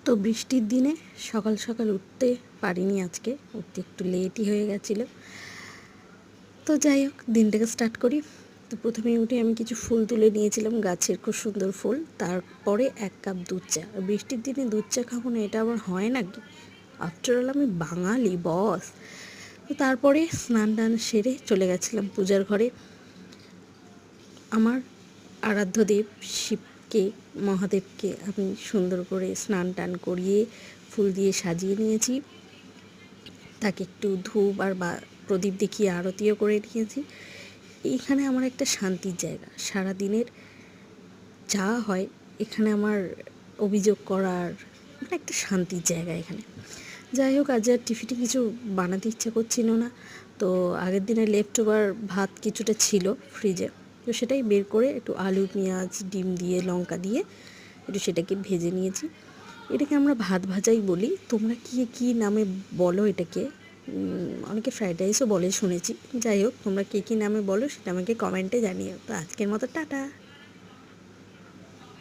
তো বৃষ্টির দিনে সকাল সকাল উঠতে পারিনি, আজকে উঠতে একটু লেটই হয়ে গেছিলো। তো যাই হোক, দিনটাকে স্টার্ট করি। তো প্রথমেই উঠে আমি কিছু ফুল তুলে নিয়েছিলাম, গাছের খুব সুন্দর ফুল। তারপরে 1 কাপ দুধ চা। বৃষ্টির দিনে দুধ চা খাবো না, এটা আবার হয় নাকি? আফটারঅল আমি বাঙালি বস। তো তারপরে স্নান টান সেরে চলে গেছিলাম পূজার ঘরে। আমার আরাধ্য দেব শিবকে, মহাদেবকে আমি সুন্দর করে স্নান টান করিয়ে ফুল দিয়ে সাজিয়ে নিয়েছি। তাকে একটু ধূপ আর প্রদীপ দেখিয়ে আরতিও করে নিয়েছি। এইখানে আমার একটা শান্তির জায়গা। সারা দিনের যা হয় এখানে আমার অভিযোগ করার একটা শান্তির জায়গা এখানে। যাই হোক, আজ আর টিফিনে কিছু বানাতে ইচ্ছা করছিল না। তো আগের দিনে লেফট ওভার ভাত কিছুটা ছিল ফ্রিজে, তো সেটাই বের করে একটু আলু, পেঁয়াজ, ডিম দিয়ে, লঙ্কা দিয়ে একটু সেটাকে ভেজে নিয়েছি। এটাকে আমরা ভাত ভাজাই বলি, তোমরা কী নামে বলো এটাকে? অনেকে ফ্রাইড রাইসও বলে শুনেছি। যাই হোক, তোমরা কী নামে বলো সেটা আমাকে কমেন্টে জানিও। তো আজকের মতো টাটা।